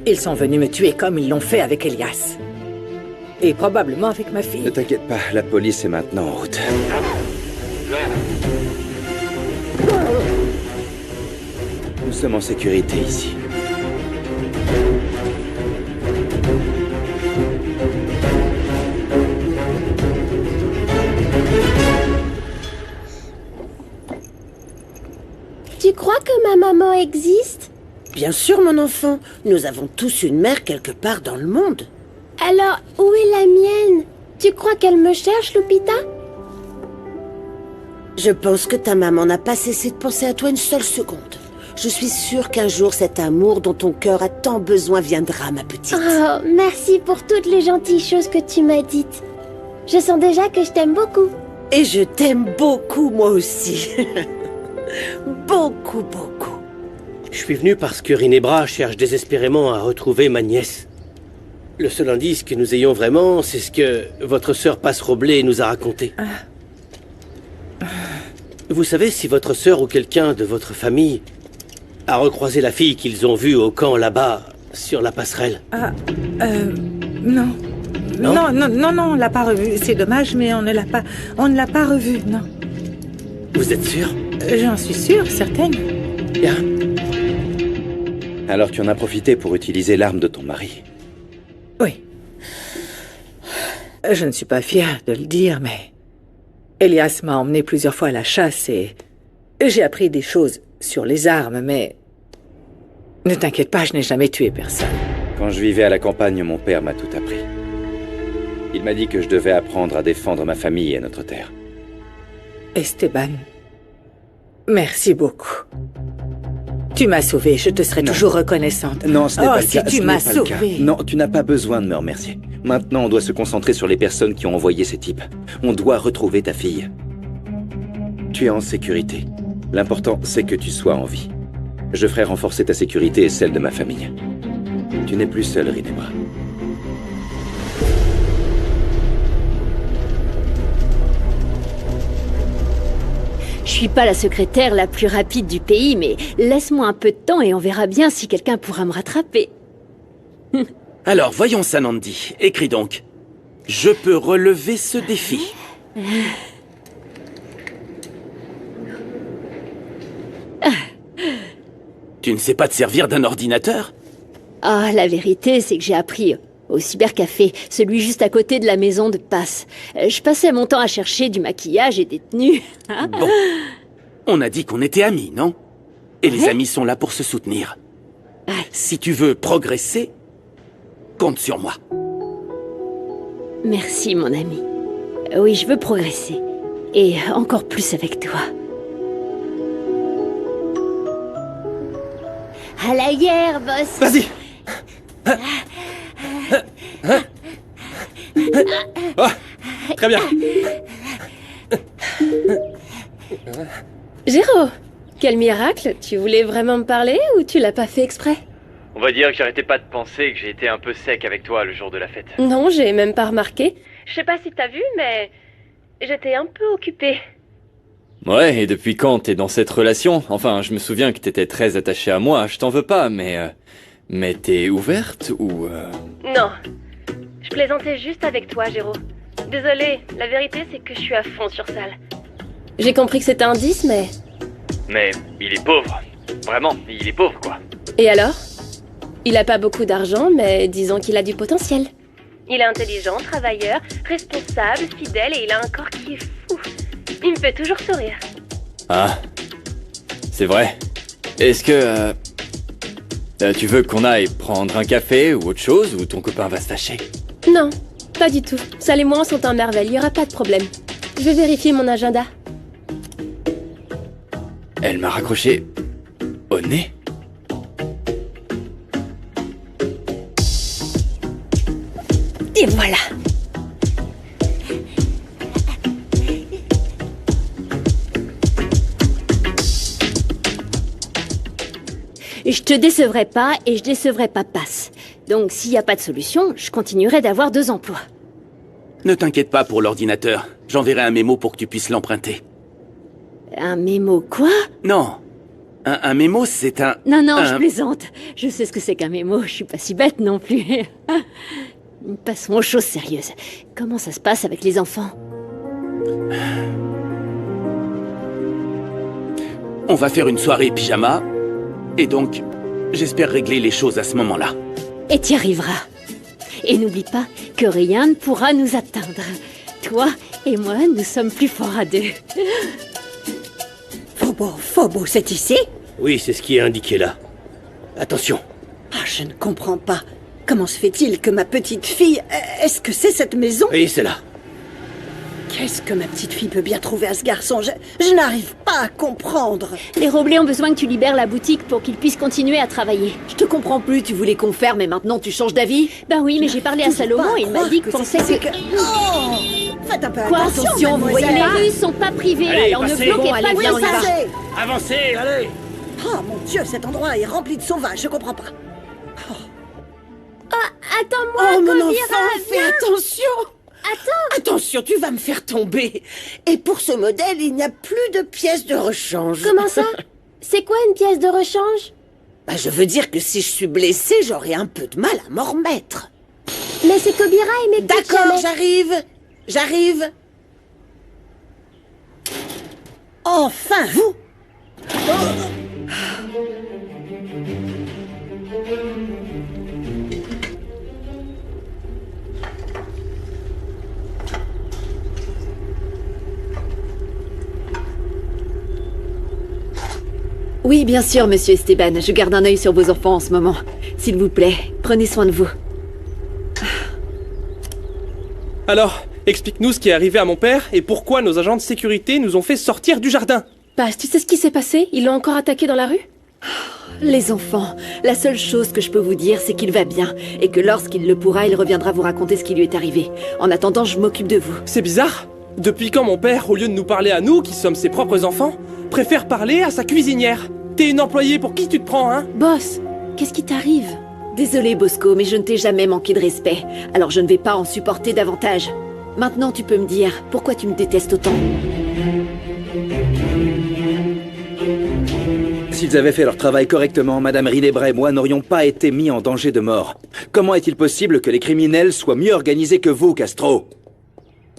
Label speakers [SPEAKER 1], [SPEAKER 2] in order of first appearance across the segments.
[SPEAKER 1] Ils sont venus me tuer comme ils l'ont fait avec Elias. Et probablement avec ma fille.
[SPEAKER 2] Ne t'inquiète pas, la police est maintenant en route. Nous sommes en sécurité ici.
[SPEAKER 3] Tu crois que ma maman existe?
[SPEAKER 4] Bien sûr, mon enfant. Nous avons tous une mère quelque part dans le monde.
[SPEAKER 3] Alors, où est la mienne? Tu crois qu'elle me cherche, Lupita?
[SPEAKER 4] Je pense que ta maman n'a pas cessé de penser à toi une seule seconde. Je suis sûre qu'un jour, cet amour dont ton cœur a tant besoin viendra, ma petite.
[SPEAKER 3] Oh, merci pour toutes les gentilles choses que tu m'as dites. Je sens déjà que je t'aime beaucoup.
[SPEAKER 4] Et je t'aime beaucoup, moi aussi. Beaucoup, beaucoup.
[SPEAKER 5] Je suis venu parce que Rinebra cherche désespérément à retrouver ma nièce. Le seul indice que nous ayons vraiment, c'est ce que votre sœur Passroblé nous a raconté. Vous savez si votre sœur ou quelqu'un de votre famille a recroisé la fille qu'ils ont vue au camp là-bas, sur la passerelle?
[SPEAKER 1] Non.
[SPEAKER 5] Non?
[SPEAKER 1] Non, on l'a pas revue. C'est dommage, mais on ne l'a pas revue, non.
[SPEAKER 5] Vous êtes sûr?
[SPEAKER 1] J'en suis sûre, certaine.
[SPEAKER 5] Bien.
[SPEAKER 2] Alors tu en as profité pour utiliser l'arme de ton mari.
[SPEAKER 1] Oui. Je ne suis pas fière de le dire, mais Elias m'a emmené plusieurs fois à la chasse et j'ai appris des choses sur les armes, mais ne t'inquiète pas, je n'ai jamais tué personne.
[SPEAKER 2] Quand je vivais à la campagne, mon père m'a tout appris. Il m'a dit que je devais apprendre à défendre ma famille et notre terre.
[SPEAKER 1] Esteban, merci beaucoup. Tu m'as sauvée, je te serai toujours reconnaissante.
[SPEAKER 2] Non, ce n'est pas le cas.
[SPEAKER 1] Si tu m'as sauvée.
[SPEAKER 2] Non, tu n'as pas besoin de me remercier. Maintenant, on doit se concentrer sur les personnes qui ont envoyé ces types. On doit retrouver ta fille. Tu es en sécurité. L'important, c'est que tu sois en vie. Je ferai renforcer ta sécurité et celle de ma famille. Tu n'es plus seule, Rinebra.
[SPEAKER 6] Je suis pas la secrétaire la plus rapide du pays, mais laisse-moi un peu de temps et on verra bien si quelqu'un pourra me rattraper.
[SPEAKER 7] Alors, voyons ça, Nandi. Écris donc. Je peux relever ce défi. Tu ne sais pas te servir d'un ordinateur?
[SPEAKER 6] Ah, la vérité, c'est que j'ai appris au cybercafé, celui juste à côté de la maison de passe. Je passais mon temps à chercher du maquillage et des tenues.
[SPEAKER 7] Bon. On a dit qu'on était amis, non? Et les amis sont là pour se soutenir.
[SPEAKER 6] Ouais.
[SPEAKER 7] Si tu veux progresser, compte sur moi.
[SPEAKER 6] Merci, mon ami. Oui, je veux progresser. Et encore plus avec toi. À la guerre, boss!
[SPEAKER 7] Vas-y! Oh, très bien.
[SPEAKER 8] Géraud, quel miracle! Tu voulais vraiment me parler ou tu l'as pas fait exprès?
[SPEAKER 9] On va dire que j'arrêtais pas de penser que j'ai été un peu sec avec toi le jour de la fête.
[SPEAKER 8] Non, j'ai même pas remarqué. Je sais pas si t'as vu, mais j'étais un peu occupée.
[SPEAKER 10] Ouais, et depuis quand t'es dans cette relation? Enfin, je me souviens que t'étais très attachée à moi, je t'en veux pas, mais t'es ouverte ou...
[SPEAKER 8] Non, je plaisantais juste avec toi, Géraud. Désolée, la vérité c'est que je suis à fond sur Sal. J'ai compris que c'était un 10, mais...
[SPEAKER 9] Mais il est pauvre. Vraiment, il est pauvre, quoi.
[SPEAKER 8] Et alors? Il a pas beaucoup d'argent, mais disons qu'il a du potentiel. Il est intelligent, travailleur, responsable, fidèle et il a un corps qui est fou. Il me fait toujours sourire.
[SPEAKER 10] Ah, c'est vrai. Est-ce que... tu veux qu'on aille prendre un café ou autre chose, ou ton copain va se fâcher?
[SPEAKER 8] Non, pas du tout. Sal et moi on sont en merveille, il y aura pas de problème. Je vais vérifier mon agenda.
[SPEAKER 10] Elle m'a raccroché au nez.
[SPEAKER 8] Et voilà.
[SPEAKER 6] Je te décevrai pas et je décevrai pas Passe. Donc s'il n'y a pas de solution, je continuerai d'avoir 2 emplois.
[SPEAKER 7] Ne t'inquiète pas pour l'ordinateur. J'enverrai un mémo pour que tu puisses l'emprunter.
[SPEAKER 6] Un mémo quoi?
[SPEAKER 7] Non. Un mémo, c'est un...
[SPEAKER 6] Non, non,
[SPEAKER 7] un-
[SPEAKER 6] je plaisante. Je sais ce que c'est qu'un mémo, je suis pas si bête non plus. Passons aux choses sérieuses. Comment ça se passe avec les enfants?
[SPEAKER 7] On va faire une soirée pyjama, et donc, j'espère régler les choses à ce moment-là.
[SPEAKER 6] Et t'y arriveras. Et n'oublie pas que rien ne pourra nous atteindre. Toi et moi, nous sommes plus forts à deux.
[SPEAKER 4] Phobo, c'est ici?
[SPEAKER 5] Oui, c'est ce qui est indiqué là. Attention.
[SPEAKER 4] Ah, je ne comprends pas. Comment se fait-il que ma petite fille... Est-ce que c'est cette maison?
[SPEAKER 5] Oui, c'est là.
[SPEAKER 4] Qu'est-ce que ma petite fille peut bien trouver à ce garçon? Je n'arrive pas à comprendre.
[SPEAKER 6] Les Roblés ont besoin que tu libères la boutique pour qu'ils puissent continuer à travailler.
[SPEAKER 11] Je te comprends plus, tu voulais qu'on ferme et maintenant tu changes d'avis?
[SPEAKER 6] Ben oui, mais j'ai parlé à Salomon et il m'a dit qu'il pensait que...
[SPEAKER 4] Oh! Faites un peu
[SPEAKER 6] Quoi?
[SPEAKER 4] attention,
[SPEAKER 11] vous
[SPEAKER 6] Les
[SPEAKER 11] voyez pas?
[SPEAKER 6] rues sont pas privées,
[SPEAKER 5] Allez,
[SPEAKER 6] alors ne
[SPEAKER 5] passez.
[SPEAKER 6] bloquez
[SPEAKER 11] Bon,
[SPEAKER 6] pas
[SPEAKER 11] allez,
[SPEAKER 6] le
[SPEAKER 11] viens, on y va.
[SPEAKER 6] passage.
[SPEAKER 5] Avancez, allez.
[SPEAKER 4] Oh mon Dieu, cet endroit est rempli de sauvages, je comprends pas.
[SPEAKER 3] Attends-moi,
[SPEAKER 4] Oh mon
[SPEAKER 3] Kobira,
[SPEAKER 4] enfant, fais
[SPEAKER 3] viens.
[SPEAKER 4] attention! Attention, tu vas me faire tomber. Et pour ce modèle, il n'y a plus de pièces de rechange.
[SPEAKER 3] Comment ça? C'est quoi une pièce de rechange?
[SPEAKER 4] Bah, je veux dire que si je suis blessée, j'aurai un peu de mal à m'en remettre.
[SPEAKER 3] Mais c'est Kobira et mes petites
[SPEAKER 4] D'accord,
[SPEAKER 3] chalets.
[SPEAKER 4] j'arrive. Enfin, vous!
[SPEAKER 11] Oui, bien sûr, monsieur Esteban. Je garde un œil sur vos enfants en ce moment. S'il vous plaît, prenez soin de vous.
[SPEAKER 12] Alors, explique-nous ce qui est arrivé à mon père et pourquoi nos agents de sécurité nous ont fait sortir du jardin.
[SPEAKER 8] Bas, tu sais ce qui s'est passé? Ils l'ont encore attaqué dans la rue?
[SPEAKER 11] Les enfants, la seule chose que je peux vous dire, c'est qu'il va bien. Et que lorsqu'il le pourra, il reviendra vous raconter ce qui lui est arrivé. En attendant, je m'occupe de vous.
[SPEAKER 12] C'est bizarre. Depuis quand mon père, au lieu de nous parler à nous, qui sommes ses propres enfants, préfère parler à sa cuisinière? T'es une employée, pour qui tu te prends, hein?
[SPEAKER 8] Boss, qu'est-ce qui t'arrive?
[SPEAKER 11] Désolé, Bosco, mais je ne t'ai jamais manqué de respect. Alors je ne vais pas en supporter davantage. Maintenant, tu peux me dire pourquoi tu me détestes autant.
[SPEAKER 2] S'ils avaient fait leur travail correctement, Madame Rinebra et moi n'aurions pas été mis en danger de mort. Comment est-il possible que les criminels soient mieux organisés que vous, Castro?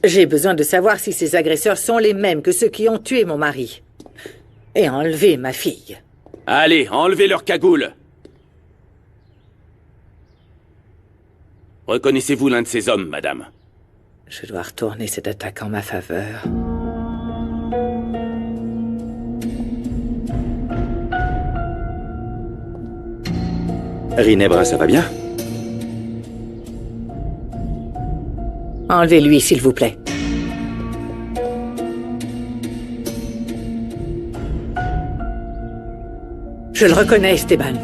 [SPEAKER 1] J'ai besoin de savoir si ces agresseurs sont les mêmes que ceux qui ont tué mon mari. Et enlevé ma fille.
[SPEAKER 7] Allez, enlevez leur cagoule. Reconnaissez-vous l'un de ces hommes, madame?
[SPEAKER 1] Je dois retourner cette attaque en ma faveur.
[SPEAKER 2] Rinebra, ça va bien?
[SPEAKER 1] Enlevez-lui, s'il vous plaît. Je le reconnais, Esteban.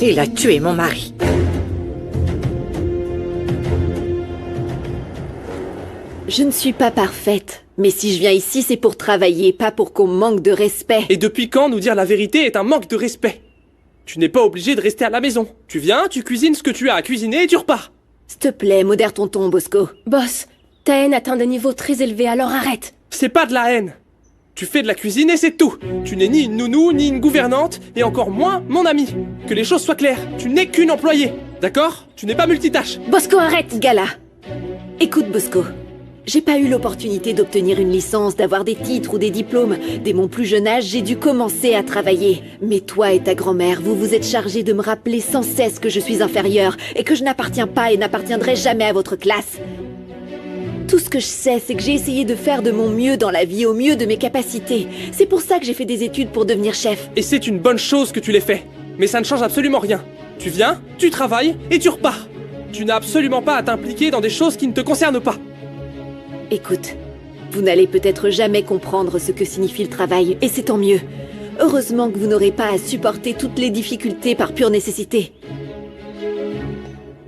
[SPEAKER 1] Il a tué mon mari.
[SPEAKER 11] Je ne suis pas parfaite. Mais si je viens ici, c'est pour travailler, pas pour qu'on me manque de respect.
[SPEAKER 12] Et depuis quand nous dire la vérité est un manque de respect? Tu n'es pas obligé de rester à la maison. Tu viens, tu cuisines ce que tu as à cuisiner et tu repars.
[SPEAKER 11] S'il te plaît, modère ton ton, Bosco.
[SPEAKER 8] Boss, ta haine atteint des niveaux très élevés, alors arrête.
[SPEAKER 12] C'est pas de la haine. Tu fais de la cuisine et c'est tout. Tu n'es ni une nounou, ni une gouvernante, et encore moins mon ami. Que les choses soient claires, tu n'es qu'une employée. D'accord? Tu n'es pas multitâche.
[SPEAKER 8] Bosco, arrête.
[SPEAKER 11] Gala, écoute Bosco. J'ai pas eu l'opportunité d'obtenir une licence, d'avoir des titres ou des diplômes. Dès mon plus jeune âge, j'ai dû commencer à travailler. Mais toi et ta grand-mère, vous vous êtes chargés de me rappeler sans cesse que je suis inférieure et que je n'appartiens pas et n'appartiendrai jamais à votre classe. Tout ce que je sais, c'est que j'ai essayé de faire de mon mieux dans la vie, au mieux de mes capacités. C'est pour ça que j'ai fait des études pour devenir chef.
[SPEAKER 12] Et c'est une bonne chose que tu l'aies fait. Mais ça ne change absolument rien. Tu viens, tu travailles et tu repars. Tu n'as absolument pas à t'impliquer dans des choses qui ne te concernent pas.
[SPEAKER 11] Écoute, vous n'allez peut-être jamais comprendre ce que signifie le travail, et c'est tant mieux. Heureusement que vous n'aurez pas à supporter toutes les difficultés par pure nécessité.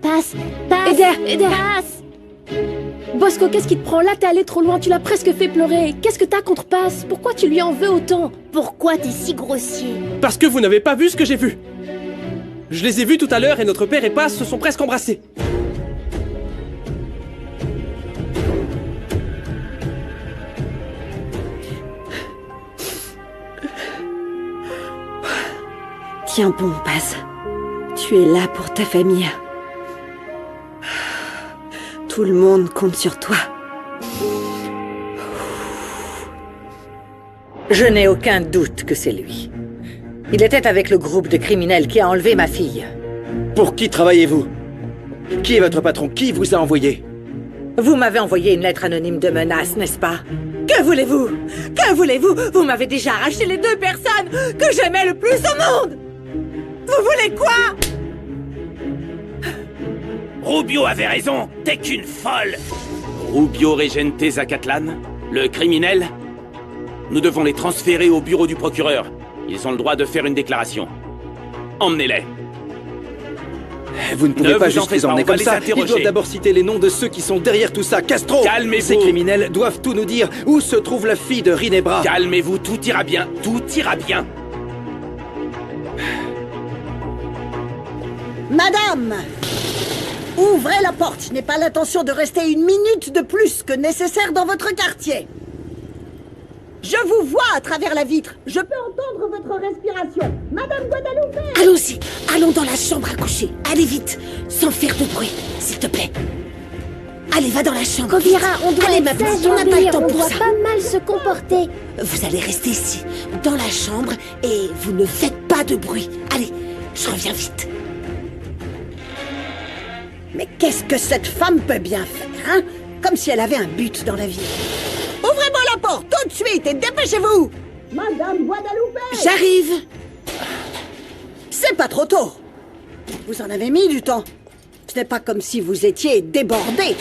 [SPEAKER 3] Passe.
[SPEAKER 8] Eder.
[SPEAKER 3] Passe.
[SPEAKER 8] Bosco, qu'est-ce qui te prend? Là, t'es allé trop loin, tu l'as presque fait pleurer. Qu'est-ce que t'as contre Passe? Pourquoi tu lui en veux autant?
[SPEAKER 3] Pourquoi t'es si grossier?
[SPEAKER 12] Parce que vous n'avez pas vu ce que j'ai vu. Je les ai vus tout à l'heure et notre père et Passe se sont presque embrassés.
[SPEAKER 11] Tiens bon, Paz. Tu es là pour ta famille. Tout le monde compte sur toi.
[SPEAKER 1] Je n'ai aucun doute que c'est lui. Il était avec le groupe de criminels qui a enlevé ma fille.
[SPEAKER 2] Pour qui travaillez-vous? Qui est votre patron? Qui vous a envoyé?
[SPEAKER 1] Vous m'avez envoyé une lettre anonyme de menace, n'est-ce pas? Que voulez-vous? Que voulez-vous? Vous m'avez déjà arraché les 2 personnes que j'aimais le plus au monde! Vous voulez quoi?
[SPEAKER 7] Rubio avait raison, t'es qu'une folle. Rubio Regente Zacatlan, le criminel. Nous devons les transférer au bureau du procureur. Ils ont le droit de faire une déclaration. Emmenez-les.
[SPEAKER 2] Vous ne pouvez pas juste les emmener comme ça. Ils doivent d'abord citer les noms de ceux qui sont derrière tout ça. Castro!
[SPEAKER 7] Calmez-vous!
[SPEAKER 2] Ces criminels doivent tout nous dire. Où se trouve la fille de Rinebra?
[SPEAKER 7] Calmez-vous, tout ira bien. Tout ira bien.
[SPEAKER 13] Madame! Ouvrez la porte. Je n'ai pas l'intention de rester une minute de plus que nécessaire dans votre quartier. Je vous vois à travers la vitre. Je peux entendre votre respiration. Madame Guadalupe!
[SPEAKER 4] Allons-y. Allons dans la chambre à coucher. Allez vite. Sans faire de bruit, s'il te plaît. Allez, va dans la chambre.
[SPEAKER 3] Kobira, on doit
[SPEAKER 4] Allez, ma
[SPEAKER 3] être
[SPEAKER 4] petite,
[SPEAKER 3] sage,
[SPEAKER 4] on n'a pas le temps
[SPEAKER 3] on
[SPEAKER 4] pour
[SPEAKER 3] doit
[SPEAKER 4] ça.
[SPEAKER 3] pas mal se comporter.
[SPEAKER 4] Vous allez rester ici, dans la chambre, et vous ne faites pas de bruit. Allez, je reviens vite.
[SPEAKER 13] Mais qu'est-ce que cette femme peut bien faire, hein? Comme si elle avait un but dans la vie. Ouvrez-moi la porte, tout de suite, et dépêchez-vous! Madame Guadalupe!
[SPEAKER 4] J'arrive!
[SPEAKER 13] C'est pas trop tôt. Vous en avez mis du temps. Ce n'est pas comme si vous étiez débordée.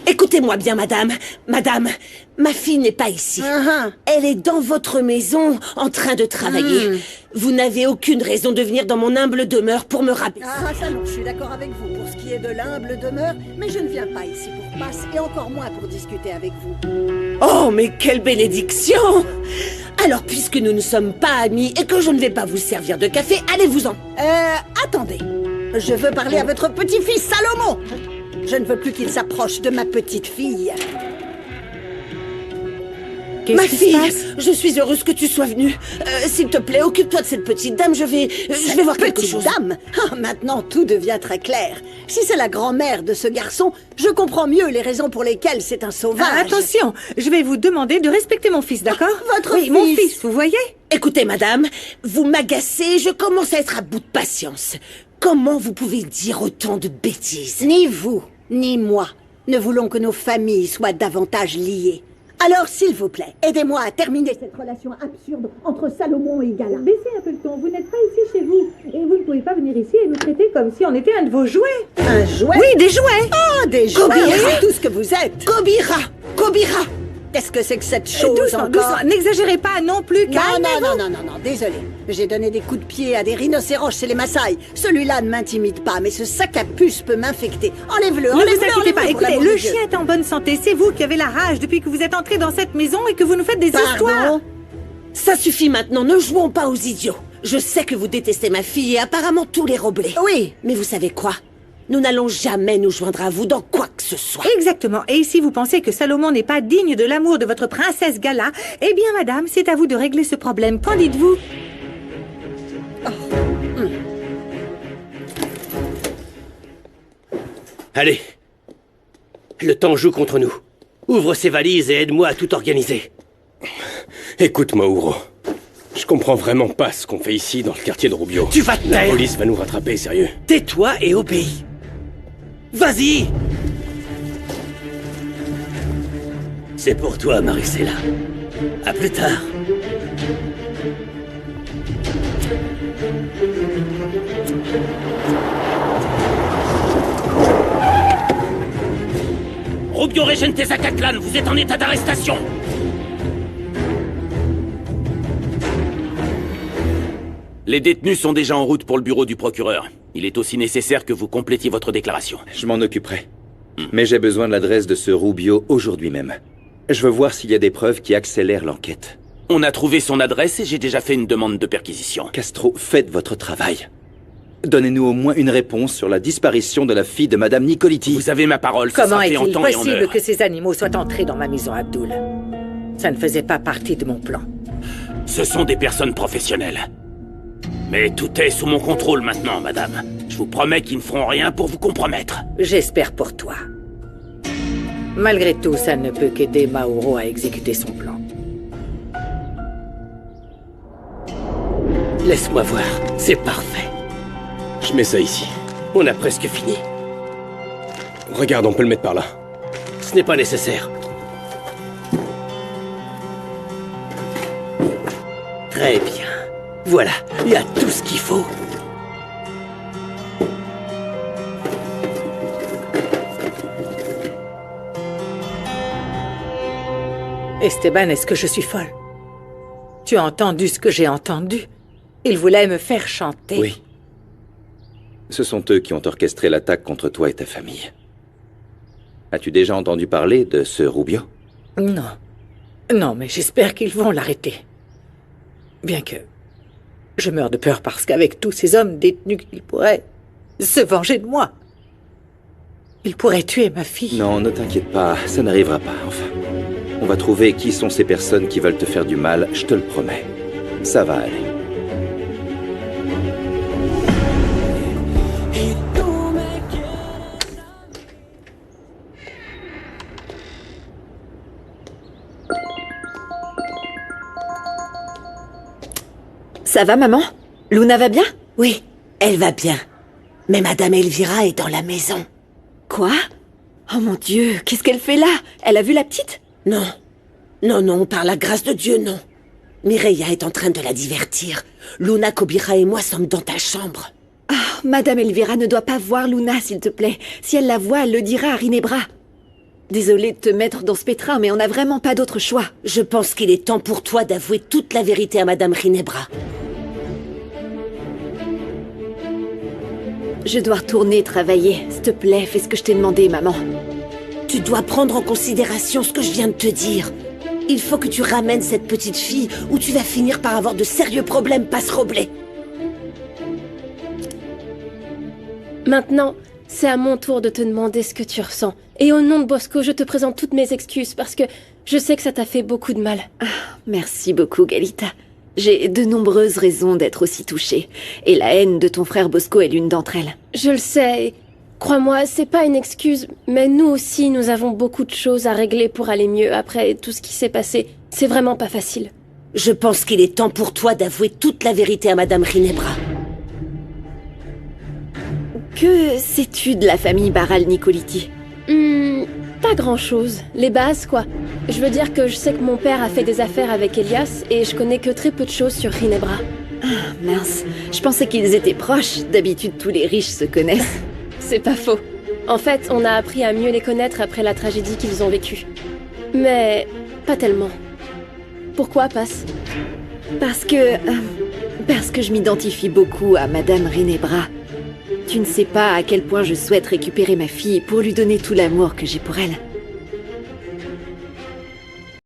[SPEAKER 4] Écoutez-moi bien, madame. Madame, ma fille n'est pas ici. Elle est dans votre maison, en train de travailler. Vous n'avez aucune raison de venir dans mon humble demeure pour me rabaisser.
[SPEAKER 13] Ah, ça non, je suis d'accord avec vous pour ce qui est de l'humble demeure, mais je ne viens pas ici pour passe, et encore moins pour discuter avec vous.
[SPEAKER 4] Oh, mais quelle bénédiction! Alors, puisque nous ne sommes pas amis et que je ne vais pas vous servir de café, allez-vous-en.
[SPEAKER 13] Attendez. Je veux parler à votre petit-fils, Salomon! Je ne veux plus qu'il s'approche de ma petite fille.
[SPEAKER 4] Ma fille, je suis heureuse que tu sois venue. S'il te plaît, occupe-toi de cette petite dame, je vais voir quelque chose.
[SPEAKER 13] Petite dame? Ah, maintenant, tout devient très clair. Si c'est la grand-mère de ce garçon, je comprends mieux les raisons pour lesquelles c'est un sauvage.
[SPEAKER 1] Ah, attention, je vais vous demander de respecter mon fils, d'accord?
[SPEAKER 13] Votre
[SPEAKER 1] oui,
[SPEAKER 13] fils?
[SPEAKER 1] Mon fils, vous voyez?
[SPEAKER 4] Écoutez, madame, vous m'agacez, je commence à être à bout de patience. Comment vous pouvez dire autant de bêtises?
[SPEAKER 13] Ni vous, ni moi ne voulons que nos familles soient davantage liées. Alors, s'il vous plaît, aidez-moi à terminer cette relation absurde entre Salomon et Gala.
[SPEAKER 14] Baissez un peu le ton, vous n'êtes pas ici chez vous. Et vous ne pouvez pas venir ici et nous traiter comme si on était un de vos jouets.
[SPEAKER 13] Un jouet?
[SPEAKER 1] Oui, des jouets!
[SPEAKER 13] Oh, des jouets!
[SPEAKER 4] Kobira!
[SPEAKER 13] C'est tout ce que vous êtes!
[SPEAKER 4] Kobira! Kobira!
[SPEAKER 13] Qu'est-ce que c'est que cette chose
[SPEAKER 1] Doucement,
[SPEAKER 13] encore?
[SPEAKER 1] doucement, n'exagérez pas non plus, calmez-vous!
[SPEAKER 13] Non, désolé. J'ai donné des coups de pied à des rhinocéros chez les Maasai. Celui-là ne m'intimide pas, mais ce sac à puce peut m'infecter. Enlève-le,
[SPEAKER 1] Ne
[SPEAKER 13] enlève-le,
[SPEAKER 1] vous inquiétez pas,
[SPEAKER 13] enlève-le, pour
[SPEAKER 1] écoutez,
[SPEAKER 13] l'amour
[SPEAKER 1] le
[SPEAKER 13] de Dieu.
[SPEAKER 1] chien est en bonne santé. C'est vous qui avez la rage depuis que vous êtes entré dans cette maison et que vous nous faites des histoires.
[SPEAKER 4] Ça suffit maintenant, ne jouons pas aux idiots. Je sais que vous détestez ma fille et apparemment tous les roblés.
[SPEAKER 13] Oui.
[SPEAKER 4] Mais vous savez quoi? Nous n'allons jamais nous joindre à vous dans quoi que ce soit.
[SPEAKER 1] Exactement. Et si vous pensez que Salomon n'est pas digne de l'amour de votre princesse Gala, eh bien, madame, c'est à vous de régler ce problème. Qu'en dites-vous?
[SPEAKER 5] Allez. Le temps joue contre nous. Ouvre ces valises et aide-moi à tout organiser.
[SPEAKER 15] Écoute, Mauro. Je comprends vraiment pas ce qu'on fait ici dans le quartier de Rubio.
[SPEAKER 5] Tu vas te
[SPEAKER 15] La
[SPEAKER 5] taire.
[SPEAKER 15] police va nous rattraper, sérieux.
[SPEAKER 5] Tais-toi et obéis. Vas-y! C'est pour toi, Maricela. À plus tard. Rubio Regente Zacatlan, vous êtes en état d'arrestation.
[SPEAKER 7] Les détenus sont déjà en route pour le bureau du procureur. Il est aussi nécessaire que vous complétiez votre déclaration.
[SPEAKER 2] Je m'en occuperai. Mais j'ai besoin de l'adresse de ce Rubio aujourd'hui même. Je veux voir s'il y a des preuves qui accélèrent l'enquête.
[SPEAKER 7] On a trouvé son adresse et j'ai déjà fait une demande de perquisition.
[SPEAKER 2] Castro, faites votre travail. Donnez-nous au moins une réponse sur la disparition de la fille de Madame Nicoliti.
[SPEAKER 7] Vous avez ma parole, ça
[SPEAKER 1] Comment
[SPEAKER 7] sera fait en
[SPEAKER 1] est-il
[SPEAKER 7] temps et en
[SPEAKER 1] possible
[SPEAKER 7] heure.
[SPEAKER 1] que ces animaux soient entrés dans ma maison, Abdul? Ça ne faisait pas partie de mon plan.
[SPEAKER 7] Ce sont des personnes professionnelles. Mais tout est sous mon contrôle maintenant, madame. Je vous promets qu'ils ne feront rien pour vous compromettre.
[SPEAKER 1] J'espère pour toi. Malgré tout, ça ne peut qu'aider Mauro à exécuter son plan.
[SPEAKER 5] Laisse-moi voir, c'est parfait.
[SPEAKER 15] Je mets ça ici.
[SPEAKER 5] On a presque fini.
[SPEAKER 15] Regarde, on peut le mettre par là.
[SPEAKER 5] Ce n'est pas nécessaire. Très bien. Voilà, il y a tout ce qu'il faut.
[SPEAKER 1] Esteban, est-ce que je suis folle? Tu as entendu ce que j'ai entendu? Ils voulaient me faire chanter.
[SPEAKER 2] Oui. Ce sont eux qui ont orchestré l'attaque contre toi et ta famille. As-tu déjà entendu parler de ce Rubio?
[SPEAKER 1] Non. Non, mais j'espère qu'ils vont l'arrêter. Bien que... je meurs de peur parce qu'avec tous ces hommes détenus, ils pourraient se venger de moi. Ils pourraient tuer ma fille.
[SPEAKER 2] Non, ne t'inquiète pas, ça n'arrivera pas, enfin. On va trouver qui sont ces personnes qui veulent te faire du mal, je te le promets. Ça va aller.
[SPEAKER 11] Ça va, maman? Luna va bien?
[SPEAKER 4] Oui, elle va bien. Mais Madame Elvira est dans la maison.
[SPEAKER 11] Quoi? Oh mon Dieu, qu'est-ce qu'elle fait là? Elle a vu la petite?
[SPEAKER 4] Non. Non, non, par la grâce de Dieu, non. Mireia est en train de la divertir. Luna, Kobira et moi sommes dans ta chambre.
[SPEAKER 11] Ah, Madame Elvira ne doit pas voir Luna, s'il te plaît. Si elle la voit, elle le dira à Rinebra. Désolée de te mettre dans ce pétrin, mais on n'a vraiment pas d'autre choix.
[SPEAKER 4] Je pense qu'il est temps pour toi d'avouer toute la vérité à Madame Rinebra.
[SPEAKER 11] Je dois retourner travailler. S'il te plaît, fais ce que je t'ai demandé, maman.
[SPEAKER 4] Tu dois prendre en considération ce que je viens de te dire. Il faut que tu ramènes cette petite fille ou tu vas finir par avoir de sérieux problèmes, Passe-Roblé.
[SPEAKER 8] Maintenant, c'est à mon tour de te demander ce que tu ressens. Et au nom de Bosco, je te présente toutes mes excuses parce que je sais que ça t'a fait beaucoup de mal.
[SPEAKER 11] Ah, merci beaucoup, Galita. J'ai de nombreuses raisons d'être aussi touchée. Et la haine de ton frère Bosco est l'une d'entre elles.
[SPEAKER 8] Je le sais. Crois-moi, c'est pas une excuse, mais nous aussi, nous avons beaucoup de choses à régler pour aller mieux après tout ce qui s'est passé. C'est vraiment pas facile.
[SPEAKER 4] Je pense qu'il est temps pour toi d'avouer toute la vérité à Madame Rinebra.
[SPEAKER 11] Que sais-tu de la famille Barral Nicoliti?
[SPEAKER 8] Pas grand-chose. Les bases, quoi. Je veux dire que je sais que mon père a fait des affaires avec Elias et je connais que très peu de choses sur Rinebra.
[SPEAKER 11] Ah, mince. Je pensais qu'ils étaient proches. D'habitude, tous les riches se connaissent.
[SPEAKER 8] C'est pas faux. En fait, on a appris à mieux les connaître après la tragédie qu'ils ont vécue. Mais pas tellement. Pourquoi, Passe?
[SPEAKER 11] Parce que je m'identifie beaucoup à Madame Rinebra. Tu ne sais pas à quel point je souhaite récupérer ma fille pour lui donner tout l'amour que j'ai pour elle.